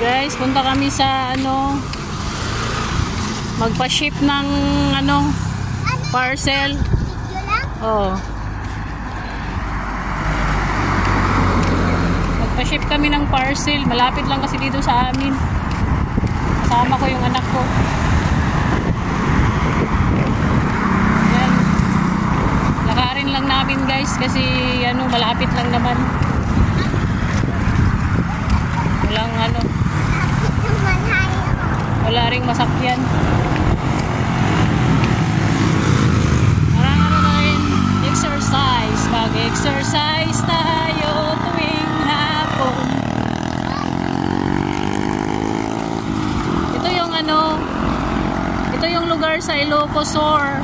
Guys, punta kami sa ano, magpa-ship ng ano, parcel. Oh. Magpa-ship kami ng parcel. Malapit lang kasi dito sa amin. Kasama ko yung anak ko. Yan. Lakarin lang namin guys kasi ano, malapit lang naman. Walang ano, wala ring masakyan. Parang ano na rin, exercise. Mag-exercise tayo tuwing hapon. Ito yung ano, ito yung lugar sa Ilocos Sur.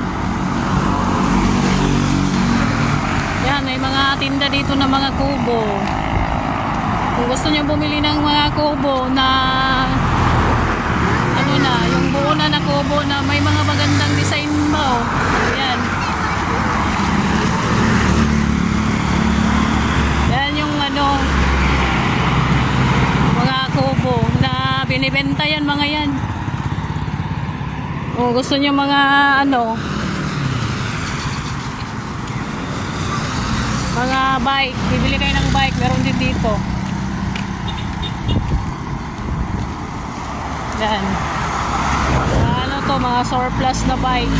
Yan, may mga tinda dito na mga kubo. Kung gusto nyo bumili ng mga kubo na ano na, yung buo na na kubo na may mga magandang design mo. Ayan. Yan yung ano, mga kubo na binibenta yan, mga yan. Kung gusto nyo mga ano, mga bike, bibili kayo ng bike, meron din dito. Yan. Ano to, mga surplus na bike.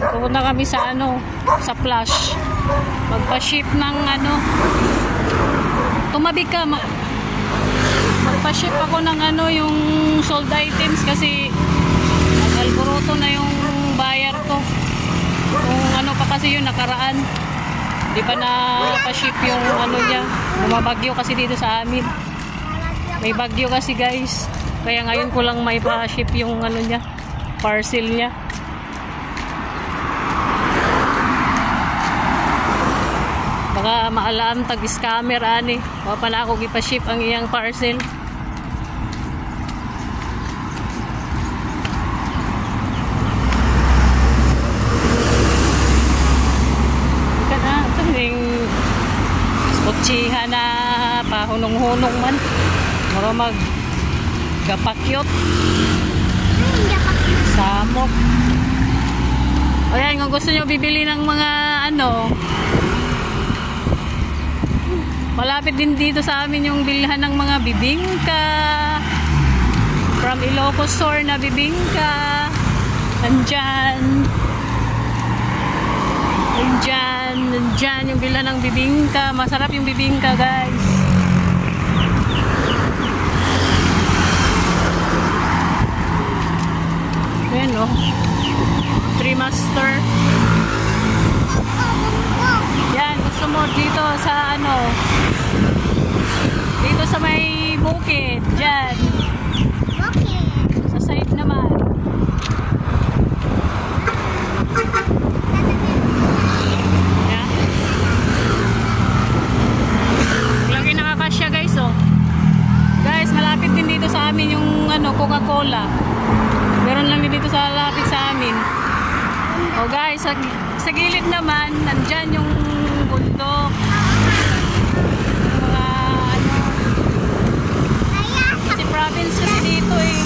Pupunta kami sa ano, sa Flash. Magpa-ship ng ano. Tumabi ka. Magpa-ship ako ng ano, yung sold items kasi alburoto na yung bayar ko. Kung ano pa kasi yun, nakaraan. Di pa na pa-ship yung ano niya. Bumabagyo kasi dito sa amin. May bagyo kasi guys. Kaya ngayon ko lang may pa-ship yung ano niya, parcel niya. Baka maalam tag-scammer ani. Baka pala ako gipa-ship ang iyang parcel. Kutsiha na pahunong-hunong man. Mura mag-gapakyot. Samok. Ayan, kung gusto nyo bibili ng mga ano, malapit din dito sa amin yung bilhan ng mga bibingka. From Ilocos Sur na bibingka. Nandyan. Nandyan yung bila ng bibingka. Masarap yung bibingka guys. Ayan o. Three Master. Yan, gusto mo dito sa ano, dito sa may bukid. Dyan. Sa side naman. Siya guys oh. Guys, malapit din dito sa amin yung ano, Coca-Cola. Meron lang din dito sa lapit sa amin. Oh guys, sa gilid naman nandyan yung bundok. Mga ano, kasi province kasi dito eh.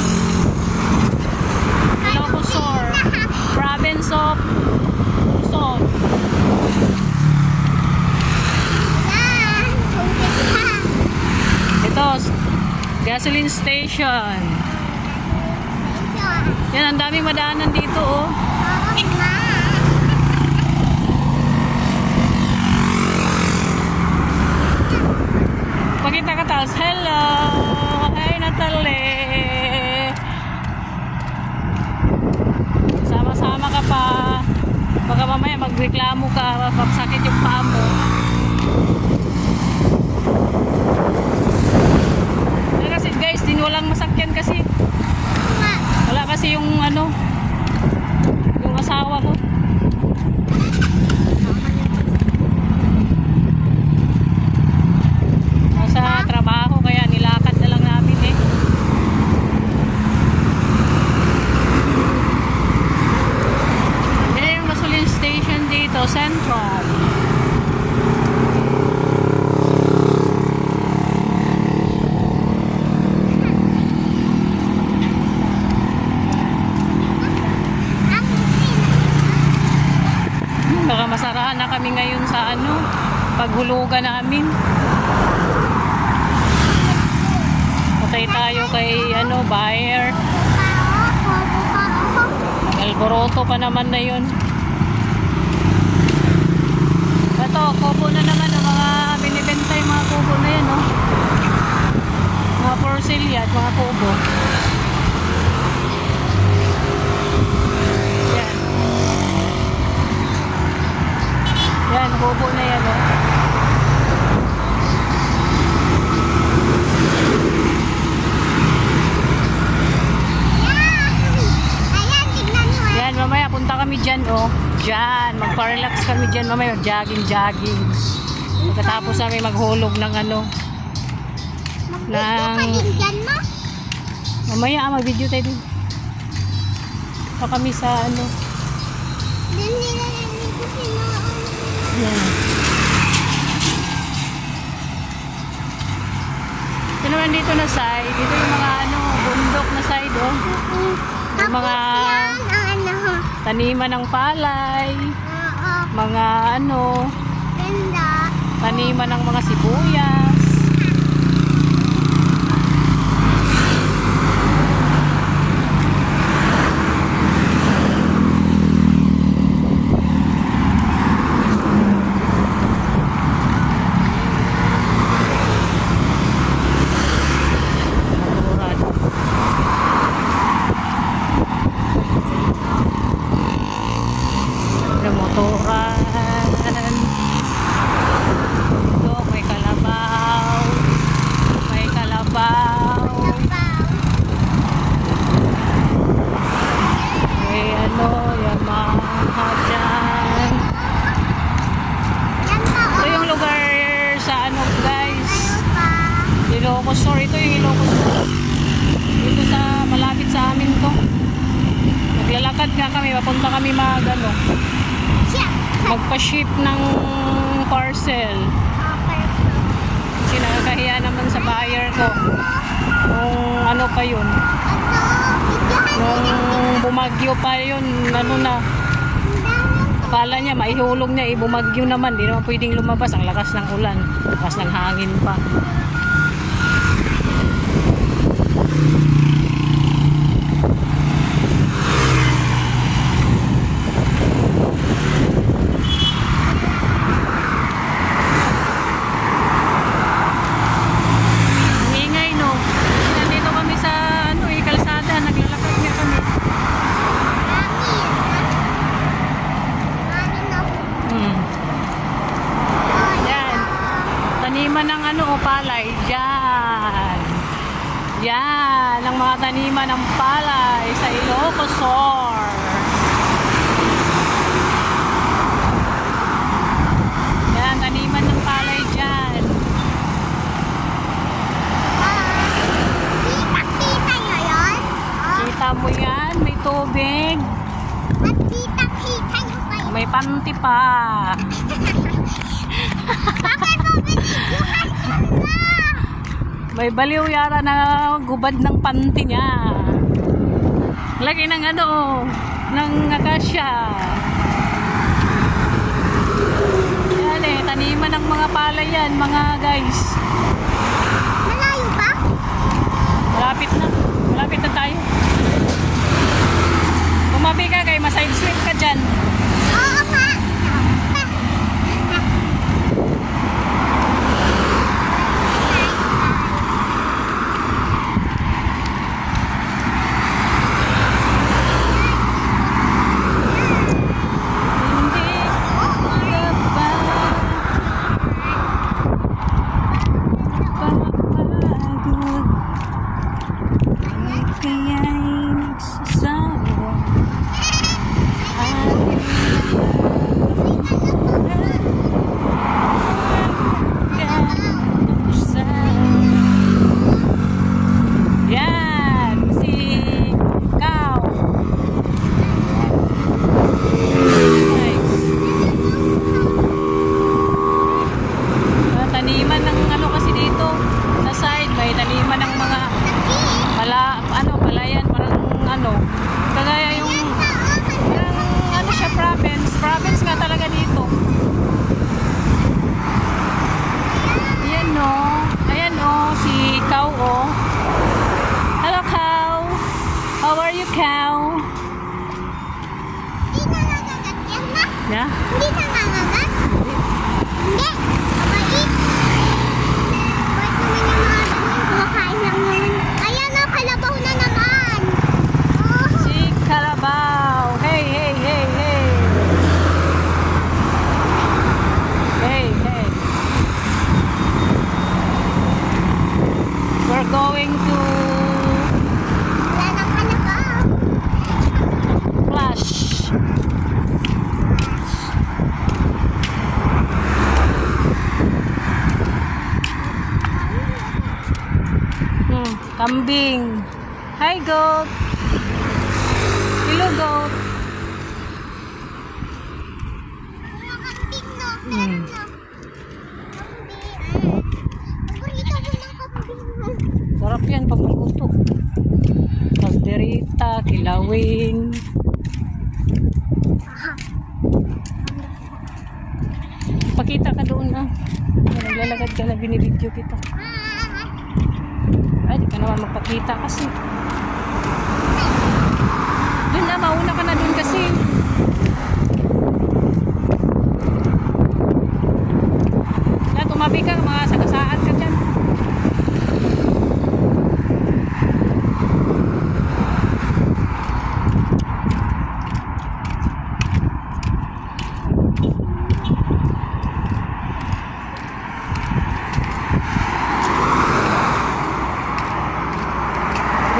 Ilocos Sur, province of Luzon. Ito, gasoline station. Yan, ang daming madaanan dito oh. Pakita ka tals. Hello! Hi Natalie! Sama-sama ka pa. Baka mamaya magreklamo ka, papsakit yung paa mo. Guys, din walang masakyan kasi. Wala kasi yung ano, yung asawa ko. Nasa trabaho kaya nilakad na lang namin eh. kami ngayon sa ano, paghulugan namin. Patay tayo kay ano, buyer. Alboroto pa naman na yun. Ito, kubo na naman ang mga binibenta yung mga kubo na yan, no? Mga porcelya at mga kubo. Yan. Yan, kubo na yan, no? Yan, mamaya punta kami dyan, oh. Dyan, magpa-relax kami dyan mamaya, jogging. Pagkatapos namin maghulog ng ano, ng... Mamaya, mag-video tayo dun. Pa kami sa ano. Yan. Ito naman dito na side, dito yung mga ano, bundok na side, oh. Yung mga taniman ng palay, mga ano, taniman ng mga sibuyas. Motoran. Ito, may kalabaw. May kalabaw. May ano, Yamaha dyan. Ito yung lugar sa ano guys, Ilocos Sur. Ito yung Ilocos Sur. Dito sa, malapit sa amin to. Naglalakad nga kami, papunta kami ano, magpa-ship ng parcel. Kasi nakakahiya naman sa buyer ko. Nung ano pa yun, nung bumagyo pa yun, ano na, akala niya maihulog niya, bumagyo naman, di naman pwedeng lumabas, ang lakas ng ulan, lakas ng hangin pa. Taniman ng ano o palay, dyan. Yan, ang mga taniman ng palay sa Ilocos Sur. Yan, taniman ng palay dyan. Kita nyo yun? Kita mo yan, may tubig. At kita nyo kayo. May panty pa. Bakit mo binigyan ka? May baliw yara na gubad ng panty niya. Lagi ng ano, ng akasya. Yan eh, taniman ng mga palay yan, mga guys. Malayo ba? Malapit na tayo. Tumabi ka kay maside slip ka dyan. Oo pa. Kaya How are you, cow? Hindi na nagagat yan na. Yeah? Hindi na nagagat. Hindi. Mabait. Bait naman yung mga ganun. Kumakain lang naman. Ayan na, kalabaw na naman. Oh. Si Carabao. Hey, hey, hey, hey. Hey, hey. We're going to Wala nang kalabaw. Flash. Kambing. Hi, goat. Hello, goat. Mga kambing, no? Hmm. Meron, no? Kambing. Paborito ko ng kambing. Sarap yan pag maluto. Kalderita, kilawin. Pakita ka doon ah. Naglalagad ka na, binibidyo kita. Ay, di ka naman magpakita kasi. Doon na, mauna ka na doon kasi. Na, tumabi ka, mga sagasaan ka dyan.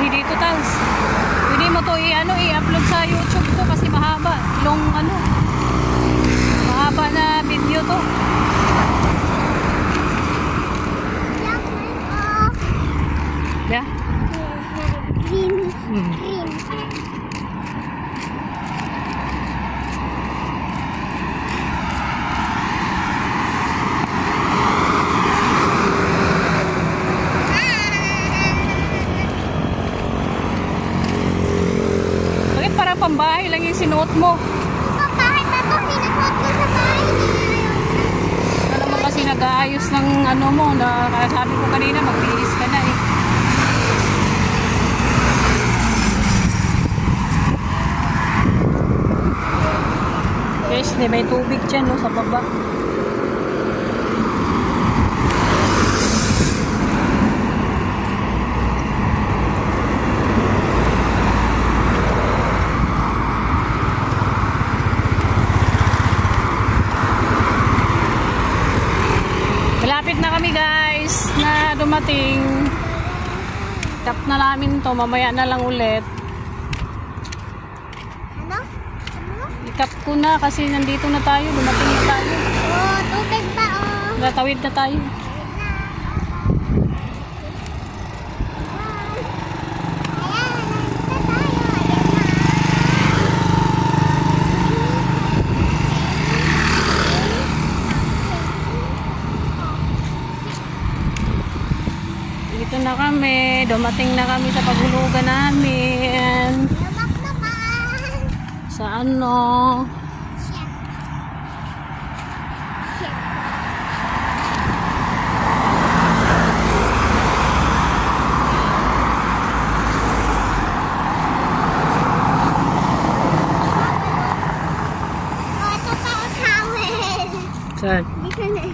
Uy, dito tals. Pwede mo to i-upload sa YouTube ko kasi mahaba. Mahaba na video to. Yeah? Green. Hmm. Green. Bakit parang pambahay lang yung sinuot mo? Kahit ako, sinusuot ko sa bahay. Alam mo kasi nag-aayos ng ano mo, na sabi ko kanina magbihis ka na eh. Guys, may tubig dyan no, sa baba. Malapit na kami guys na dumating. Tap na namin to, mamaya na lang ulit. Ano? Ano? Ikap ko na kasi nandito na tayo, dumating na tayo. Oh, tubig pa, oh. Natawid na tayo. Dito na kami, dumating na kami sa paghulugan namin. Yamak naman. Sa ano? Chef. Chef. Oh, ito pa ang towel. Saan? Dito na.